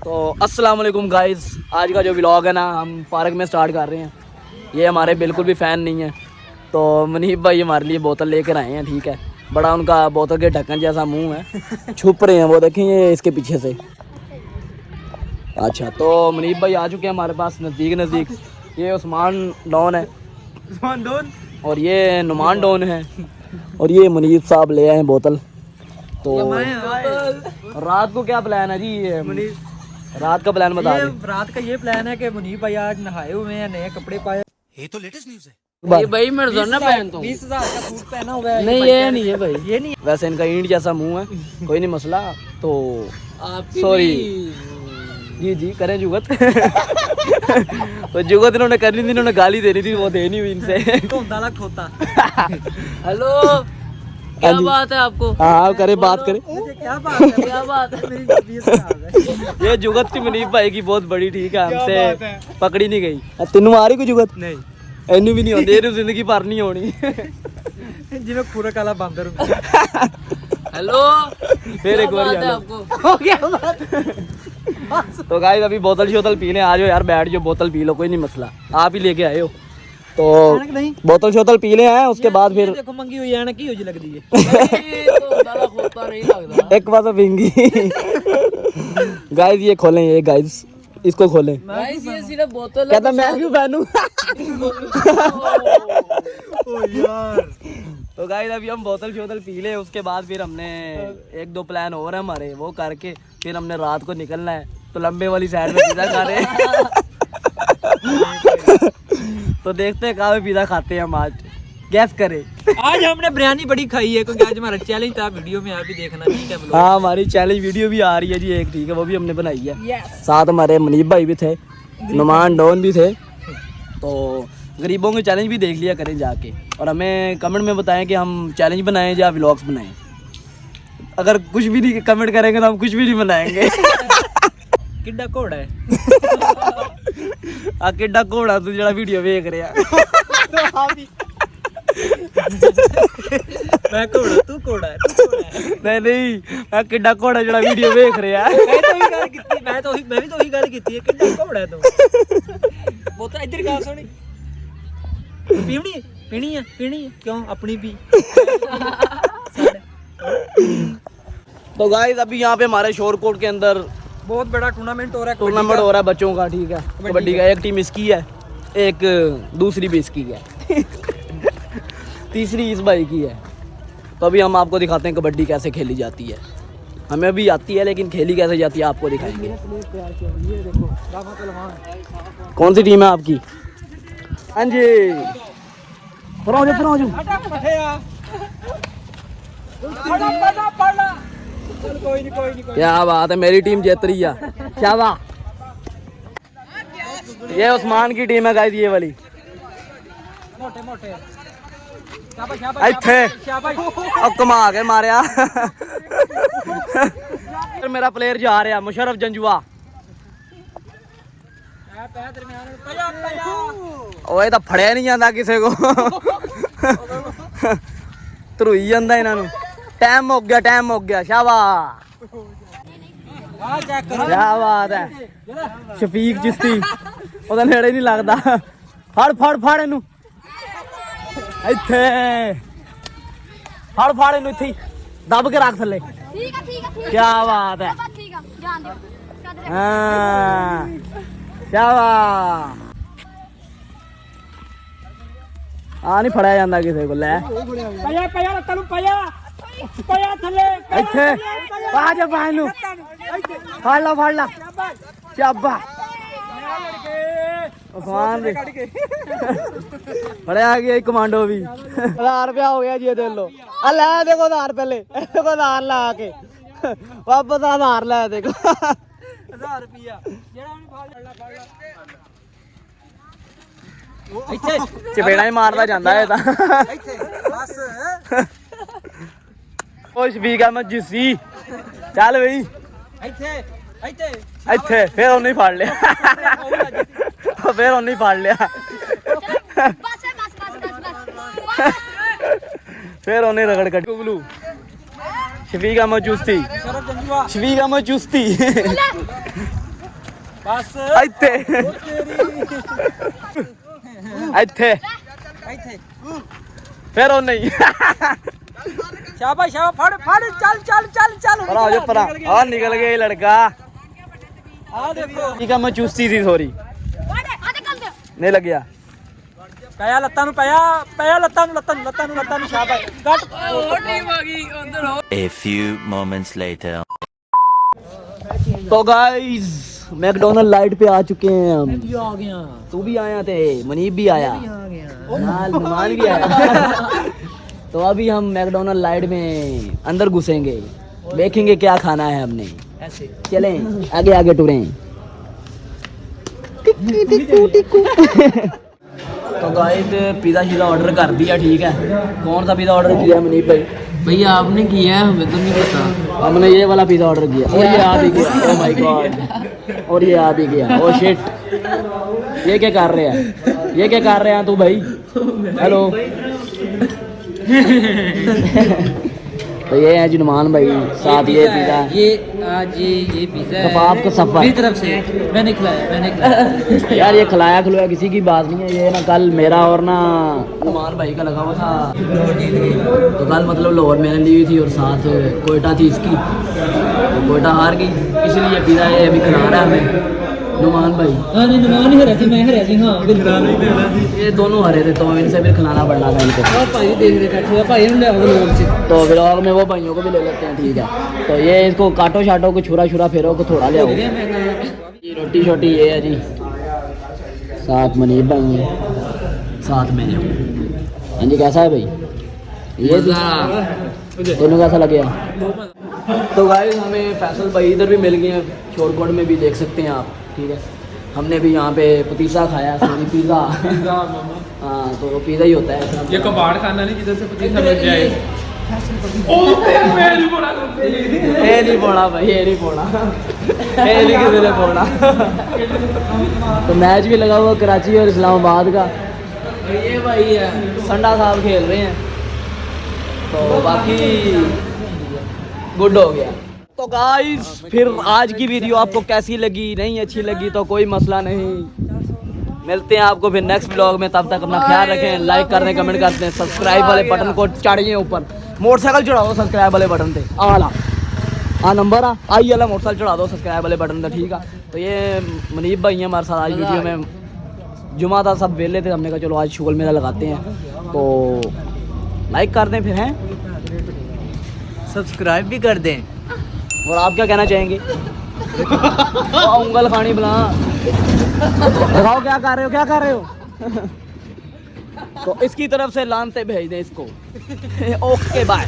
तो अस्सलाम वालेकुम गाइस, आज का जो व्लॉग है ना हम पार्क में स्टार्ट कर रहे हैं। ये हमारे बिल्कुल भी फ़ैन नहीं है, तो मुनीब भाई हमारे लिए बोतल लेकर आए हैं। ठीक है, बड़ा उनका बोतल के ढक्कन जैसा मुंह है, छुप रहे हैं वो, देखें ये इसके पीछे से। अच्छा, तो मुनीब भाई आ चुके हैं हमारे पास नज़दीक। ये उस्मान डॉन है, उस्मान डॉन, और ये नुमान डॉन है, और ये मुनीब साहब ले आए हैं बोतल। तो रात को क्या प्लान है जी? ये रात का प्लान बता दें। रात का ये प्लान है कि मुनीब भाई आज नहाए हुए हैं, नए कपड़े पाए। ये तो लेटेस्ट न्यूज़ है। ये भाई मैं रोजाना पहनता हूँ। 20,000 का सूट पहना हुआ है। नहीं ये नहीं है भाई, ये नहीं है। वैसे इनका ईंट जैसा मुंह है, कोई नहीं मसला। तो सॉरी जी करें जुगत। तो जुगत इन्होंने करनी थी, इन्होंने गाली देनी थी, वो देनी हुई इनसे। खोता। हेलो, क्या बात है आपको? हाँ करे, बात करें। क्या बात है मेरी तबीयत खराब है। ये जुगत थी मुनीब भाई की बहुत बड़ी, ठीक है, हमसे पकड़ी नहीं गई। तेनू आ रही कोई जुगत? नहीं, एनू भी नहीं होती, ये जिंदगी भर नहीं होनी। जिਵੇਂ पूरा काला बंदर। हेलो, फिर एक बार आपको हो गया बात। तो गाइस अभी बोतल पी लें, आ जाओ यार, बैठ जाओ, बोतल पी लो, कोई नहीं मसला, आप ही लेके आए हो। तो बोतल पी ले हैं, उसके बाद फिर देखो मंगी हुई है की हो जी लग रही है। तो ज्यादा खोता नहीं लगता, एक बात पिंगी। गाइस ये खोलें, ये गाइस इसको खोलें। गाइस ये सिर्फ बोतल कहता मैं क्यों पहनूं? ओ यार। तो गाइस अभी हम बोतल पी ले, उसके बाद फिर हमने एक दो प्लान और है हमारे, वो करके फिर हमने रात को निकलना है। तो लंबे वाली साइड में पिज़्ज़ा खा रहे हैं। तो देखते हैं कहाँ पे पिज़्ज़ा खाते हैं हम आज, गैस करें। आज हमने बिरयानी बड़ी खाई है, क्योंकि आज हमारा चैलेंज था, वीडियो में आप भी देखना। ठीक है, हाँ हमारी चैलेंज वीडियो भी आ रही है जी एक, ठीक है, वो भी हमने बनाई है। साथ हमारे मुनीब भाई भी थे, नुमान डॉन भी थे। तो गरीबों के चैलेंज भी देख लिया करें जाके, और हमें कमेंट में बताएं कि हम चैलेंज बनाएं या व्लॉग्स बनाएं। अगर कुछ भी नहीं कमेंट करेंगे तो हम कुछ भी नहीं बनाएंगे। किड्डा घोड़ा है। आ किड्डा घोड़ा तू जरा वीडियो देख रहा। मैं घोड़ा, तू घोड़ा है। नहीं मैं किड्डा घोड़ा जरा वीडियो देख रहा। मैं भी तो वही गल कीती है, किड्डा घोड़ा है तू। बोतल इधर गा सुनी। पीनी है क्यों अपनी भी। तो गाइस अभी यहाँ पे हमारे शोरकोट के अंदर बहुत बड़ा टूर्नामेंट हो रहा है बच्चों का, ठीक है, कबड्डी का। एक टीम इसकी है, एक दूसरी भी इसकी है, तीसरी इस भाई की है। तो अभी हम आपको दिखाते हैं कबड्डी कैसे खेली जाती है। हमें भी आती है, लेकिन खेली कैसे जाती है आपको दिखाएंगे। कौन सी टीम है आपकी? हाँ जी, क्या बात है, मेरी टीम जीत रही है। क्या बात, ये उस्मान की टीम है गाइस, ये वाली। अब कमा के मारिया। मेरा प्लेयर जा रहा मुशर्रफ जंजुआ। ओए तो फड़िया नहीं जाता किसी को। धरुई जाता इन्हों। टाइम मुक गया। शाबाश, क्या बात है। शफीक चिश्ती ਉਹਦਾ ਨੇੜੇ नहीं लगता। फड़ इनू, ਇੱਥੇ फड़ इनू, ਇੱਥੇ दब के रख थले। क्या बात है, हाँ शाबाश। आ नहीं फड़िया जाता किसी को। लै ਇੱਥੇ ਆ ਜਾ ਬਾਹਰ ਨੂੰ, ਫੜ ਲਾ ਚਾਬਾ उस्मान बड़े आ गया कमांडो भी। 1000 रुपया हो गया जी, दे लो। लै देखो 1000 पहले, देखो 1000 ला के वापस 1000 लै देखो। 1000 रुपया चपेड़ा ही मारता जाता है। शफीक अहमद जिसी, चल बई ਇੱਥੇ ਫਿਰ ਉਹਨੇ ਫੜ ਲਿਆ। ਫਿਰ ਉਹਨੇ ਫੜ ਲਿਆ। फिर उन्हें रगड़ कट गुगलू शफीक अहमद चुस्ती बस ਇੱਥੇ ਇੱਥੇ ਇੱਥੇ ਫਿਰ ਉਹ ਨਹੀਂ शाबाश शाबाश फड़ फड़ चल चल चल चल पर आओ पर आ निकल गया ये लड़का आ देखो ठीक है मैं चुस्ती थी सॉरी नहीं लग गया ਪਿਆ ਲੱਤਾਂ ਨੂੰ ਪਿਆ ਲੱਤਾਂ ਨੂੰ ਸ਼ਾਬਾਸ਼ ਕੱਟ A few moments later. तो गाइस मैकडॉनल्ड लाइट पे आ चुके हैं हम आ गया तू भी आया थे मनीब भी आया नुमान भी आया तो अभी हम मैकडॉनल्ड लाइट में अंदर घुसेंगे देखेंगे क्या खाना है हमने ऐसे चलें आगे आगे टुरें तो गाइस पिज़्ज़ा शीज़ा ऑर्डर कर दिया ठीक है कौन सा पिज़्ज़ा ऑर्डर किया मनीब भाई भैया आपने किया है हमें तो नहीं पता हमने ये वाला पिज़्ज़ा ऑर्डर किया और ये आ भी गया ओह माय गॉड और ये आ भी गया ओह शिट ये क्या कर रहे हैं ये क्या कर रहे हैं तू भाई हेलो तो ये है जी नुमान भाई साथ ये पिज़्ज़ा ये आज ये पिज़्ज़ा कबाब का सफर मेरी तरफ से मैंने खिलाया यार ये खिलाया खिलाया किसी की बात नहीं है ये ना कल मेरा और ना नुमान भाई का लगा हुआ था तो कल मतलब लाहौर मैंने ली हुई थी और साथ कोयटा थी इसकी तो कोयटा हार गई इसलिए पिज़्ज़ा ये अभी खिला रहा है हमें नुमान भाई हाँ नहीं नुमान ही हरा थी मैं हरा थी हाँ बिल्कुल ये दोनों हरे थे तो इनसे फिर खिलाना पड़ना था इनको और भाई देख रहे बैठे भाई ने लोग से तो व्लॉग में वो भाइयों को भी ले लेते हैं ठीक है तो ये इसको काटो शाटो को छुरा छुरा फेरो को थोड़ा ले आओ ये रोटी शोटी ये है जी साथ मनीब भाई है साथ में हाँ जी कैसा है भाई ये दोनों कैसा लगे तो गाइस हमें फैसल भाई इधर भी मिल गए हैं शोरकोट में भी देख सकते हैं आप ठीक है हमने भी यहाँ पे पतीसा खाया सॉरी पिज़्ज़ा हाँ तो वो पिज़्ज़ा ही होता है ये कबाड़ खाना नहीं जिधर से पतीसा मिल जाए ये नहीं पोड़ा भाई ये नहीं पोड़ा ये नहीं किसी ने पोड़ा तो मैच भी लगा हुआ कराची और इस्लामाबाद का ये भाई संडा साहब खेल रहे हैं तो बाकी गुड हो गया तो गाइस फिर आज की वीडियो आपको कैसी लगी नहीं अच्छी लगी तो कोई मसला नहीं मिलते हैं आपको फिर नेक्स्ट ब्लॉग में तब तक अपना ख्याल रखें लाइक करने कमेंट करते हैं सब्सक्राइब वाले बटन को चढ़िए ऊपर मोटरसाइकिल चढ़ाओ सब्सक्राइब वाले बटन पे आला नंबर आई वाला मोटरसाइकिल चढ़ा दो सब्सक्राइब वाले बटन पे ठीक है तो ये मनीब भाई हैं हमारे साथ आज वीडियो में जुमा था सब वेले थे हमने कहा चलो आज शुगल मेला लगाते हैं तो लाइक कर दें फिर हैं सब्सक्राइब भी कर दें और आप क्या कहना चाहेंगे उंगल खानी बुला बताओ क्या कर रहे हो तो इसकी तरफ से लानते भेज दें इसको ओके बाय